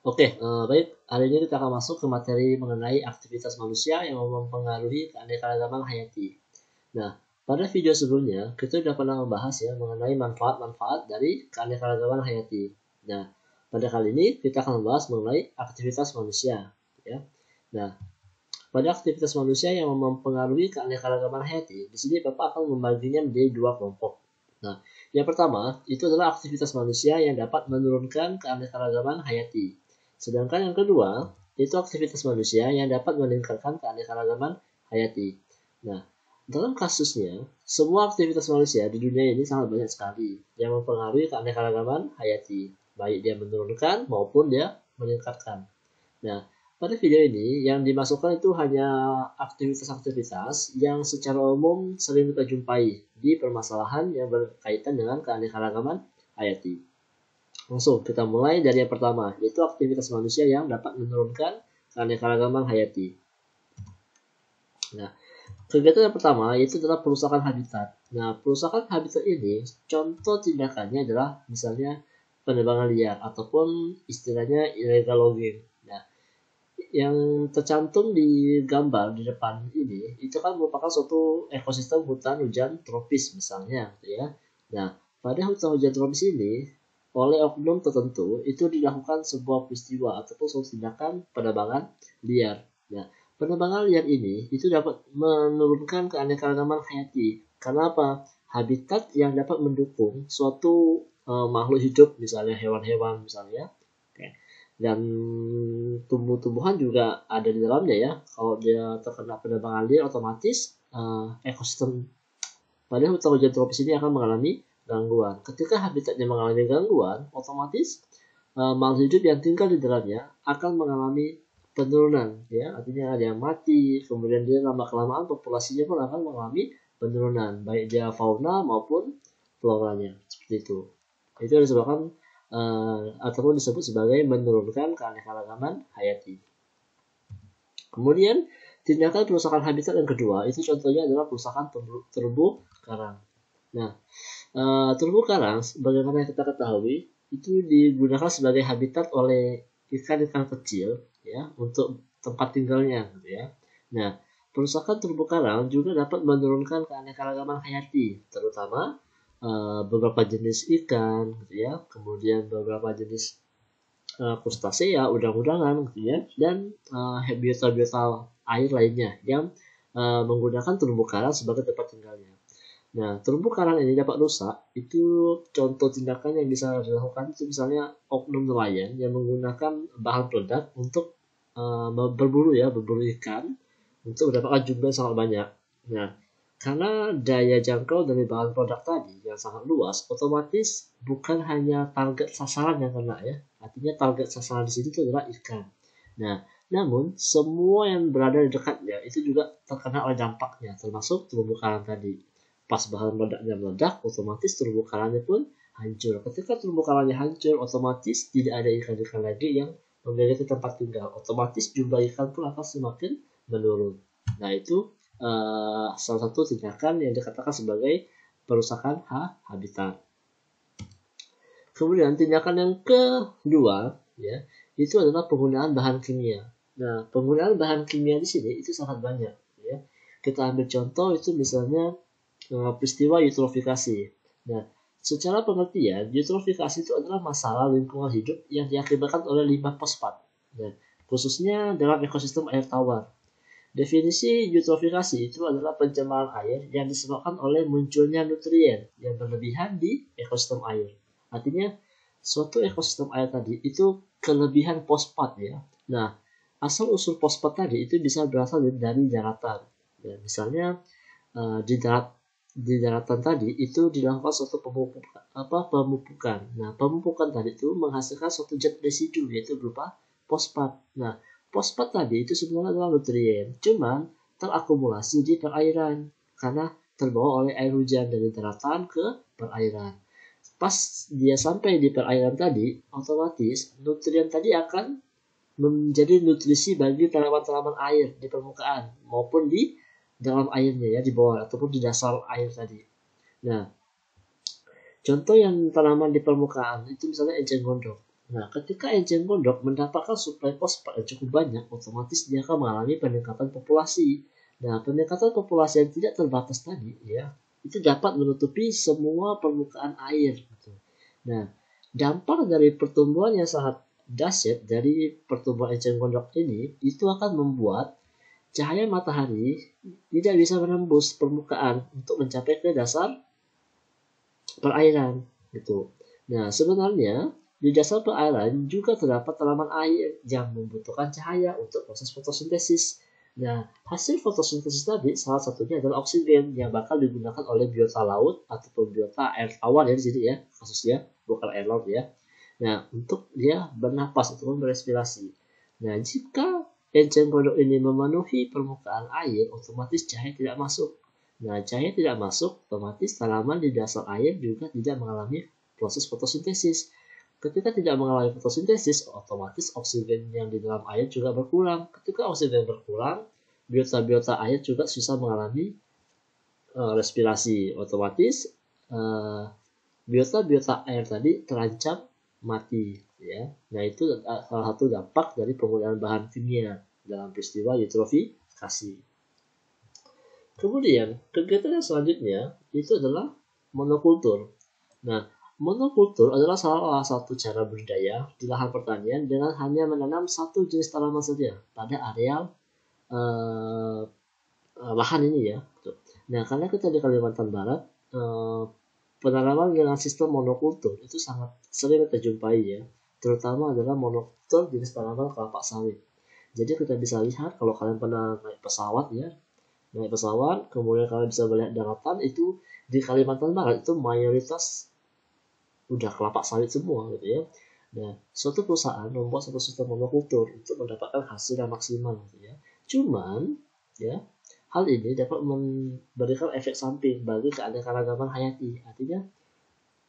Baik. Hari ini kita akan masuk ke materi mengenai aktivitas manusia yang mempengaruhi keanekaragaman hayati. Nah, pada video sebelumnya, kita sudah pernah membahas ya mengenai manfaat-manfaat dari keanekaragaman hayati. Nah, pada kali ini kita akan membahas mengenai aktivitas manusia. Ya. Nah, pada aktivitas manusia yang mempengaruhi keanekaragaman hayati, di sini Bapak akan membaginya menjadi dua kelompok. Nah, yang pertama itu adalah aktivitas manusia yang dapat menurunkan keanekaragaman hayati. Sedangkan yang kedua, itu aktivitas manusia yang dapat meningkatkan keanekaragaman hayati. Nah, dalam kasusnya, semua aktivitas manusia di dunia ini sangat banyak sekali yang mempengaruhi keanekaragaman hayati, baik dia menurunkan maupun dia meningkatkan. Nah, pada video ini yang dimasukkan itu hanya aktivitas-aktivitas yang secara umum sering kita jumpai di permasalahan yang berkaitan dengan keanekaragaman hayati. Langsung kita mulai dari yang pertama, yaitu aktivitas manusia yang dapat menurunkan keanekaragaman hayati. Nah, kegiatan yang pertama yaitu adalah perusakan habitat. Nah, perusakan habitat ini contoh tindakannya adalah misalnya penebangan liar ataupun istilahnya illegal logging. Nah, yang tercantum di gambar di depan ini itu kan merupakan suatu ekosistem hutan hujan tropis misalnya, ya. Nah, pada hutan hujan tropis ini oleh oknum tertentu itu dilakukan sebuah peristiwa ataupun suatu tindakan penebangan liar. Nah, penebangan liar ini itu dapat menurunkan keanekaragaman hayati. Karena apa? Habitat yang dapat mendukung suatu makhluk hidup, misalnya hewan-hewan misalnya, dan tumbuh-tumbuhan juga ada di dalamnya ya. Kalau dia terkena penebangan liar, otomatis ekosistem pada hutan hujan tropis ini akan mengalami gangguan. Ketika habitatnya mengalami gangguan, otomatis makhluk hidup yang tinggal di dalamnya akan mengalami penurunan, ya. Artinya ada yang mati, kemudian dia lama-kelamaan populasinya pun akan mengalami penurunan, baik dia fauna maupun floranya, seperti itu. Itu disebabkan ataupun disebut sebagai menurunkan keanekaragaman hayati. Kemudian tindakan perusakan habitat yang kedua itu contohnya adalah perusakan terumbu karang. Nah, terumbu karang bagaimana kita ketahui itu digunakan sebagai habitat oleh ikan-ikan kecil ya untuk tempat tinggalnya gitu ya. Nah, perusakan terumbu karang juga dapat menurunkan keanekaragaman hayati, terutama beberapa jenis ikan gitu ya, kemudian beberapa jenis krustasea, udang-udangan gitu ya, dan biota-biota air lainnya yang menggunakan terumbu karang sebagai tempat tinggalnya. Nah, terumbu karang ini dapat rusak, itu contoh tindakan yang bisa dilakukan itu misalnya oknum nelayan yang menggunakan bahan peledak untuk berburu ikan untuk mendapatkan jumlah yang sangat banyak. Nah, karena daya jangkau dari bahan peledak tadi yang sangat luas, otomatis bukan hanya target sasaran yang kena ya. Artinya target sasaran di sini itu adalah ikan. Nah, namun semua yang berada di dekatnya itu juga terkena oleh dampaknya, termasuk terumbu karang tadi. Pas bahan meledaknya meledak, otomatis terumbu karangnya pun hancur. Ketika terumbu karangnya hancur, otomatis tidak ada ikan-ikan lagi yang memiliki tempat tinggal. Otomatis jumlah ikan pun akan semakin menurun. Nah, itu salah satu tindakan yang dikatakan sebagai perusakan habitat. Kemudian tindakan yang kedua ya, itu adalah penggunaan bahan kimia. Nah, penggunaan bahan kimia di sini itu sangat banyak ya. Kita ambil contoh itu misalnya peristiwa eutrofikasi. Nah, secara pengertian, eutrofikasi itu adalah masalah lingkungan hidup yang diakibatkan oleh limbah fosfat. Nah, khususnya dalam ekosistem air tawar. Definisi eutrofikasi itu adalah pencemaran air yang disebabkan oleh munculnya nutrien yang berlebihan di ekosistem air. Artinya, suatu ekosistem air tadi itu kelebihan fosfat ya. Nah, asal-usul fosfat tadi itu bisa berasal dari daratan. Ya, misalnya di daratan tadi itu dilakukan suatu pemupukan. Nah, pemupukan tadi itu menghasilkan suatu zat residu yaitu berupa fosfat. Nah, fosfat tadi itu sebenarnya adalah nutrien, cuman terakumulasi di perairan karena terbawa oleh air hujan dari daratan ke perairan. Pas dia sampai di perairan tadi, otomatis nutrien tadi akan menjadi nutrisi bagi tanaman-tanaman air di permukaan maupun di dalam airnya ya, di bawah ataupun di dasar air tadi. Nah, contoh yang tanaman di permukaan itu misalnya enceng gondok. Nah, ketika enceng gondok mendapatkan suplai fosfat yang cukup banyak, otomatis dia akan mengalami peningkatan populasi. Nah, peningkatan populasi yang tidak terbatas tadi, ya, itu dapat menutupi semua permukaan air. Gitu. Nah, dampak dari pertumbuhan yang sangat dahsyat dari pertumbuhan enceng gondok ini, itu akan membuat cahaya matahari tidak bisa menembus permukaan untuk mencapai ke dasar perairan. Gitu. Nah, sebenarnya di dasar perairan juga terdapat tanaman air yang membutuhkan cahaya untuk proses fotosintesis. Nah, hasil fotosintesis tadi salah satunya adalah oksigen yang bakal digunakan oleh biota laut ataupun biota air tawar ya di sini ya kasusnya, bukan air laut ya. Nah, untuk dia bernapas ataupun berespirasi. Nah, jika enceng gondok ini memenuhi permukaan air, otomatis cahaya tidak masuk. Nah, cahaya tidak masuk, otomatis tanaman di dasar air juga tidak mengalami proses fotosintesis. Ketika tidak mengalami fotosintesis, otomatis oksigen yang di dalam air juga berkurang. Ketika oksigen berkurang, biota-biota air juga susah mengalami respirasi. Otomatis biota-biota air tadi terancam mati. Ya. Nah, itu salah satu dampak dari penggunaan bahan kimia dalam peristiwa eutrofikasi. Kemudian, kegiatan yang selanjutnya itu adalah monokultur. Nah, monokultur adalah salah satu cara budidaya di lahan pertanian dengan hanya menanam satu jenis tanaman saja pada areal lahan ini ya. Nah, karena kita di Kalimantan Barat, penanaman dengan sistem monokultur itu sangat sering kita jumpai ya. Terutama adalah monokultur jenis tanaman kelapa sawit. Jadi kita bisa lihat kalau kalian pernah naik pesawat ya, kemudian kalian bisa melihat daratan itu di Kalimantan Barat itu mayoritas udah kelapa sawit semua gitu ya. Nah, suatu perusahaan membuat satu sistem monokultur untuk mendapatkan hasil yang maksimal gitu ya. Cuman ya, hal ini dapat memberikan efek samping bagi keanekaragaman hayati. Artinya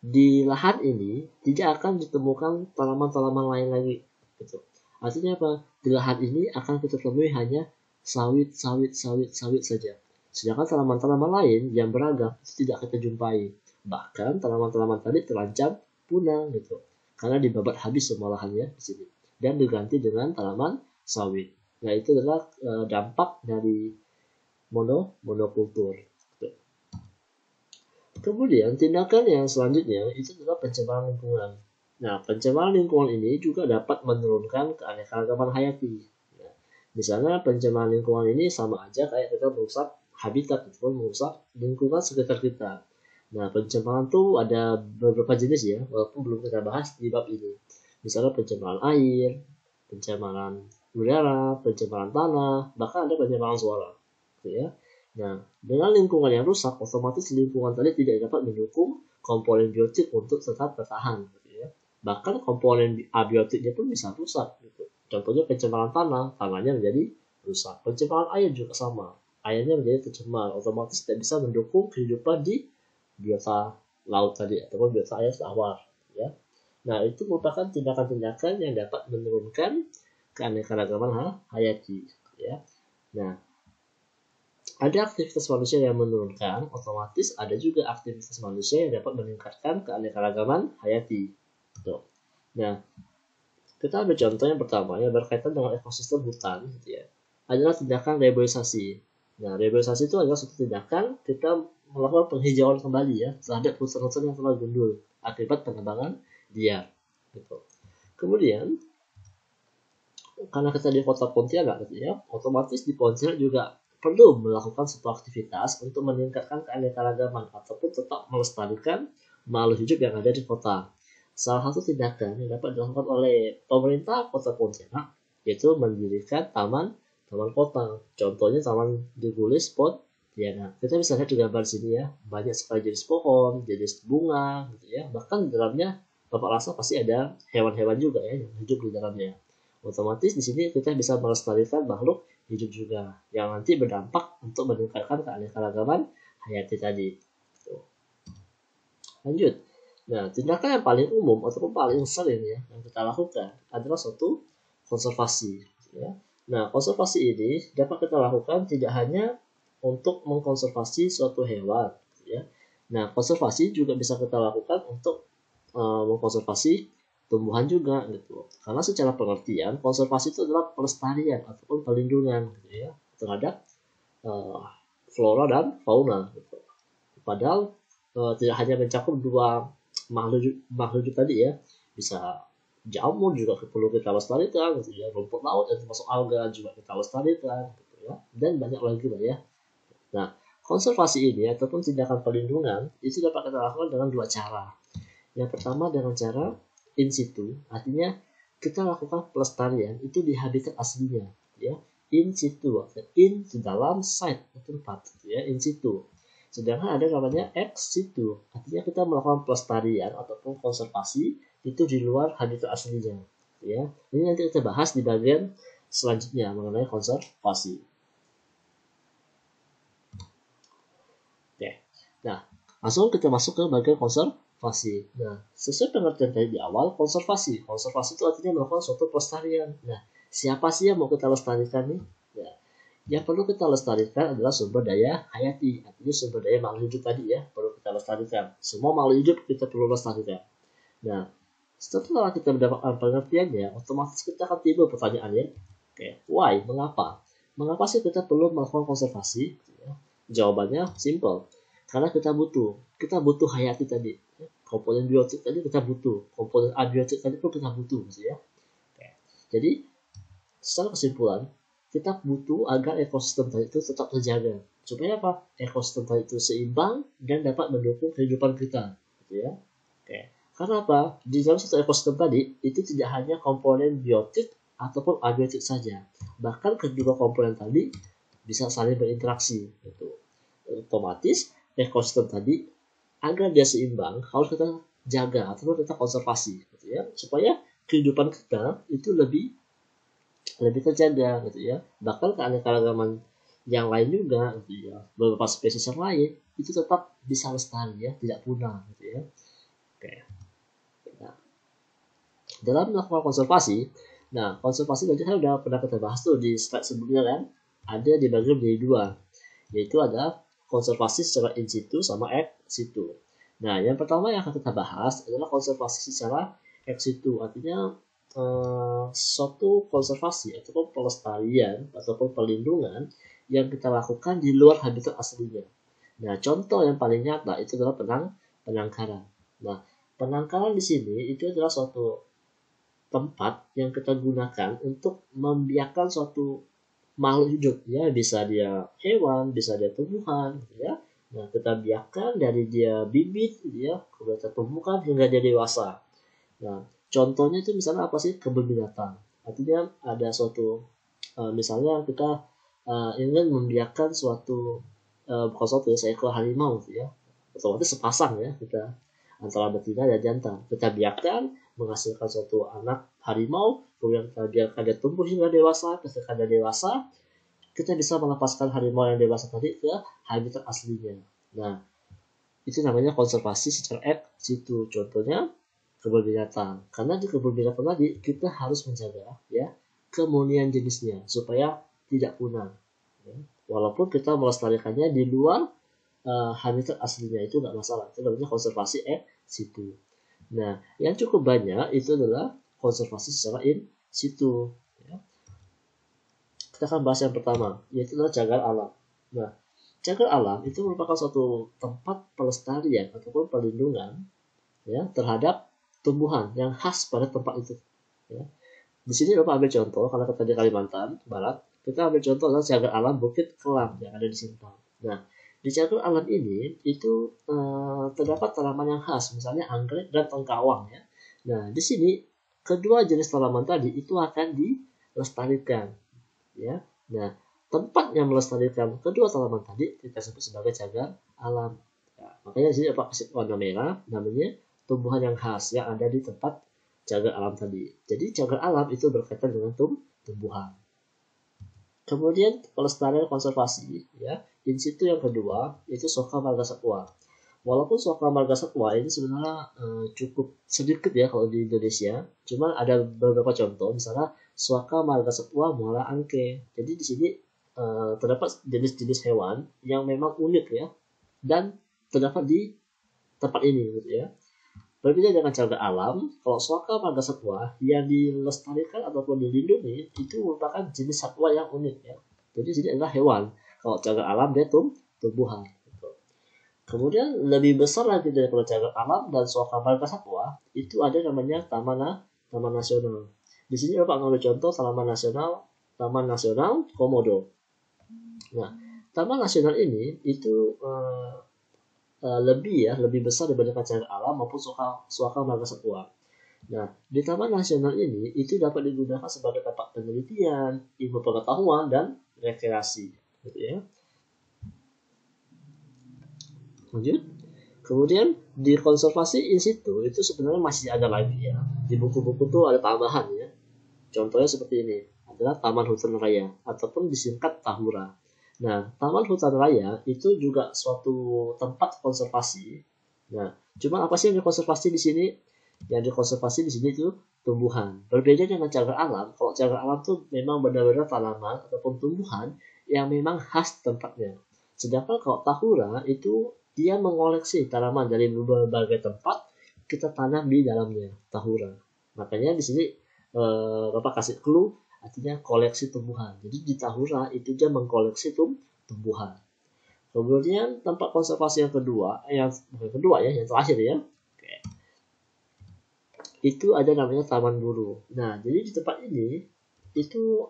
di lahan ini tidak akan ditemukan tanaman-tanaman lain lagi gitu. Artinya apa? Di lahan ini akan kita temui hanya sawit saja. Sedangkan tanaman-tanaman lain yang beragam itu tidak kita jumpai. Bahkan tanaman-tanaman tadi terancam punah gitu. Karena dibabat habis semua lahannya di sini dan diganti dengan tanaman sawit. Nah, itu adalah dampak dari monokultur. Kemudian tindakan yang selanjutnya itu adalah pencemaran lingkungan. Nah, pencemaran lingkungan ini juga dapat menurunkan keanekaragaman hayati. Nah, misalnya pencemaran lingkungan ini sama aja kayak kita merusak habitat ataupun merusak lingkungan sekitar kita. Nah, pencemaran tuh ada beberapa jenis ya, walaupun belum kita bahas di bab ini. Misalnya pencemaran air, pencemaran udara, pencemaran tanah, bahkan ada pencemaran suara. Gitu ya. Nah, dengan lingkungan yang rusak, otomatis lingkungan tadi tidak dapat mendukung komponen biotik untuk tetap bertahan. Gitu ya. Bahkan komponen abiotiknya pun bisa rusak. Gitu. Contohnya pencemaran tanah, tanahnya menjadi rusak. Pencemaran air juga sama, airnya menjadi tercemar, otomatis tidak bisa mendukung kehidupan di biota laut tadi ataupun biota air tawar ya. Nah, itu merupakan tindakan-tindakan yang dapat menurunkan keanekaragaman hayati ya. Nah, ada aktivitas manusia yang menurunkan, otomatis ada juga aktivitas manusia yang dapat meningkatkan keanekaragaman hayati. Tuh. Nah, kita ambil contoh yang pertama yang berkaitan dengan ekosistem hutan gitu ya. Adalah tindakan reboisasi. Nah, reboisasi itu adalah suatu tindakan kita melakukan penghijauan kembali ya terhadap hutan-hutan yang telah gundul akibat penebangan liar gitu. Kemudian karena kita di kota Pontianak gitu ya, otomatis di Pontianak juga perlu melakukan suatu aktivitas untuk meningkatkan keanekaragaman ataupun tetap melestarikan makhluk hidup yang ada di kota. Salah satu tindakan yang dapat dilakukan oleh pemerintah kota Pontianak yaitu mendirikan taman kota. Contohnya Taman Digulis Pontianak. Nah, kita bisa lihat di gambar sini ya, banyak sekali jenis pohon, jenis bunga, gitu ya. Bahkan di dalamnya, Bapak rasa pasti ada hewan-hewan juga ya yang hidup di dalamnya. Otomatis di sini kita bisa melestarikan makhluk hidup juga, yang nanti berdampak untuk meningkatkan keanekaragaman hayati tadi. Lanjut. Nah, tindakan yang paling umum ataupun paling sering ya yang kita lakukan adalah suatu konservasi. Ya. Nah, konservasi ini dapat kita lakukan tidak hanya untuk mengkonservasi suatu hewan, ya. Nah, konservasi juga bisa kita lakukan untuk mengkonservasi tumbuhan juga gitu. Karena secara pengertian konservasi itu adalah pelestarian ataupun perlindungan gitu ya terhadap flora dan fauna gitu. Padahal tidak hanya mencakup dua makhluk tadi ya, bisa jamur juga perlu kita lestarikan gitu ya, rumput laut yang termasuk alga juga kita lestarikan gitu ya, dan banyak lagi lah ya. Nah, konservasi ini ataupun tindakan perlindungan itu dapat kita lakukan dengan dua cara. Yang pertama dengan cara in situ, artinya kita lakukan pelestarian itu di habitat aslinya ya, in situ, in di dalam site tempat ya, in situ. Sedangkan ada namanya ex situ, artinya kita melakukan pelestarian ataupun konservasi itu di luar habitat aslinya. Ya, ini nanti kita bahas di bagian selanjutnya mengenai konservasi. Oke, nah langsung kita masuk ke bagian konservasi. Nah, sesuai pengertian tadi di awal, konservasi itu artinya melakukan suatu pelestarian. Nah, siapa sih yang mau kita lestarikan nih? Ya, yang perlu kita lestarikan adalah sumber daya hayati, artinya sumber daya makhluk hidup tadi ya, perlu kita lestarikan. Semua makhluk hidup kita perlu lestarikan. Nah, setelah kita mendapatkan pengertiannya, otomatis kita akan timbul pertanyaannya, oke, why, mengapa? Mengapa sih kita perlu melakukan konservasi? Jawabannya simple, karena kita butuh hayati tadi. Komponen biotik tadi kita butuh, komponen abiotik tadi pun kita butuh, gitu ya. Oke. Jadi, secara kesimpulan, kita butuh agar ekosistem tadi itu tetap terjaga. Supaya apa? Ekosistem tadi itu seimbang dan dapat mendukung kehidupan kita. Gitu ya. Oke. Karena apa? Di dalam satu ekosistem tadi, itu tidak hanya komponen biotik ataupun abiotik saja. Bahkan kedua komponen tadi bisa saling berinteraksi. Gitu. Otomatis, ekosistem tadi, agar dia seimbang, harus kita jaga ataupun kita konservasi. Gitu ya. Supaya kehidupan kita itu lebih terjaga gitu ya. Bahkan keanekaragaman yang lain juga gitu ya, beberapa spesies yang lain itu tetap bisa lestari ya, tidak punah gitu ya. Oke. Nah, dalam melakukan konservasi, konservasi tadi kan udah pernah kita bahas tuh di slide sebelumnya kan, ada di bagian menjadi dua, yaitu ada konservasi secara in situ sama ex situ. Nah, yang pertama yang akan kita bahas adalah konservasi secara ex situ, artinya suatu konservasi ataupun pelestarian ataupun perlindungan yang kita lakukan di luar habitat aslinya. Nah, contoh yang paling nyata itu adalah penangkaran. Nah, penangkaran di sini itu adalah suatu tempat yang kita gunakan untuk membiarkan suatu makhluk hidup ya, bisa dia hewan, bisa dia tumbuhan ya. Nah, kita biarkan dari dia bibit ya, kemudian tumbuhkan hingga dia dewasa. Nah, contohnya itu misalnya apa sih? Kebun binatang. Artinya ada suatu misalnya kita ingin membiarkan suatu bukan suatu ya, seekor harimau gitu ya. Otomatis sepasang ya kita antara betina dan jantan. Kita biarkan menghasilkan suatu anak harimau, kemudian kita biarkan dia tumbuh hingga dewasa. Ketika dia dewasa, kita bisa melepaskan harimau yang dewasa tadi ke habitat aslinya. Nah, itu namanya konservasi secara ex situ. Contohnya kebun binatang. Karena di kebun binatang tadi kita harus menjaga ya kemunian jenisnya supaya tidak punah. Ya. Walaupun kita melestarikannya di luar habitat aslinya itu nggak masalah. Itu namanya konservasi ex situ. Nah, yang cukup banyak itu adalah konservasi secara in situ. Ya. Kita akan bahas yang pertama, yaitu adalah cagar alam. Nah, cagar alam itu merupakan suatu tempat pelestarian ataupun perlindungan ya terhadap tumbuhan yang khas pada tempat itu. Ya. Di sini Bapak ambil contoh, kalau kita di Kalimantan Barat, kita ambil contoh adalah cagar alam Bukit Kelam yang ada di Sintang. Nah, di cagar alam ini itu terdapat tanaman yang khas, misalnya anggrek dan tengkawang ya. Nah, di sini kedua jenis tanaman tadi itu akan dilestarikan ya. Nah, tempat yang melestarikan kedua tanaman tadi kita sebut sebagai cagar alam. Ya, makanya di sini Bapak kasih warna merah, namanya tumbuhan yang khas yang ada di tempat cagar alam tadi. Jadi cagar alam itu berkaitan dengan tumbuhan. Kemudian pelestarian konservasi ya, in situ yang kedua itu Soka Marga Satwa. Walaupun Soka Marga Satwa ini sebenarnya cukup sedikit ya kalau di Indonesia, cuma ada beberapa contoh, misalnya Soka Marga Satwa Muara Angke. Jadi di sini terdapat jenis-jenis hewan yang memang unik ya dan terdapat di tempat ini gitu ya. Berbeda dengan cagar alam, kalau suaka marga satwa yang dilestarikan ataupun dilindungi itu merupakan jenis satwa yang unik ya. Jadi ini adalah hewan. Kalau cagar alam dia tumbuhan. Gitu. Kemudian lebih besar lagi daripada cagar alam dan suaka marga satwa itu ada namanya taman nasional. Di sini Bapak ngambil contoh Taman Nasional Komodo. Nah, Taman Nasional ini itu lebih besar dibandingkan cagar alam maupun suaka marga satwa. Nah, di Taman Nasional ini itu dapat digunakan sebagai tempat penelitian, ilmu pengetahuan dan rekreasi, gitu ya. Lanjut. Kemudian di konservasi in situ itu sebenarnya masih ada lagi ya. Di buku-buku tuh ada tambahan ya. Contohnya seperti ini, adalah Taman Hutan Raya ataupun disingkat Tahura. Nah, Taman Hutan Raya itu juga suatu tempat konservasi. Nah, cuma apa sih yang dikonservasi di sini? Yang dikonservasi di sini itu tumbuhan. Berbeda dengan cagar alam. Kalau cagar alam tuh memang benar-benar tanaman ataupun tumbuhan yang memang khas tempatnya. Sedangkan kalau Tahura itu dia mengoleksi tanaman dari berbagai tempat kita tanam di dalamnya Tahura. Makanya di sini Bapak kasih clue artinya koleksi tumbuhan. Jadi di Tahura itu dia mengkoleksi tumbuhan. Kemudian tempat konservasi yang terakhir ya. Oke. Itu ada namanya Taman Buru. Nah, jadi di tempat ini itu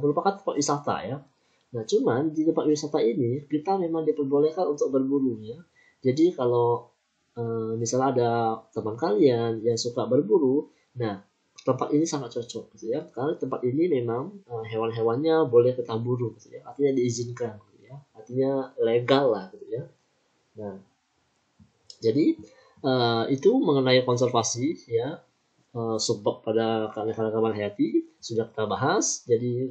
merupakan tempat wisata ya. Nah, cuman di tempat wisata ini kita memang diperbolehkan untuk berburu ya. Jadi kalau misalnya ada teman kalian yang suka berburu, nah tempat ini sangat cocok gitu ya, karena tempat ini memang hewan-hewannya boleh kita buru gitu ya, artinya diizinkan gitu ya, artinya legal lah gitu ya. Nah, jadi itu mengenai konservasi ya, subbab pada keanekaragaman hayati sudah kita bahas. Jadi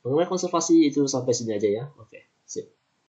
mengenai konservasi itu sampai sini aja ya. Oke, sip.